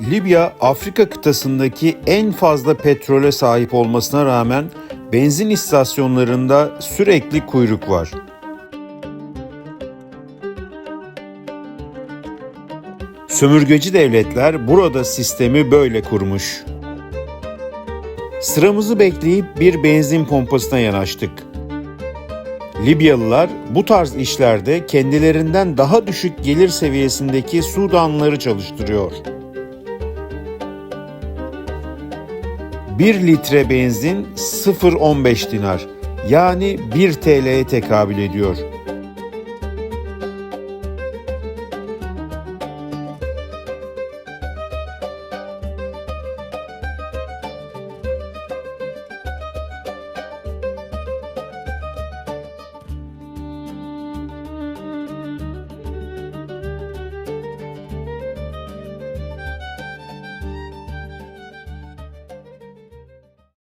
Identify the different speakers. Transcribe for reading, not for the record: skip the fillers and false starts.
Speaker 1: Libya, Afrika kıtasındaki en fazla petrole sahip olmasına rağmen benzin istasyonlarında sürekli kuyruk var. Sömürgeci devletler burada sistemi böyle kurmuş. Sıramızı bekleyip bir benzin pompasına yanaştık. Libyalılar bu tarz işlerde kendilerinden daha düşük gelir seviyesindeki Sudanlıları çalıştırıyor. 1 litre benzin 0,15 dinar, yani 1 TL'ye tekabül ediyor.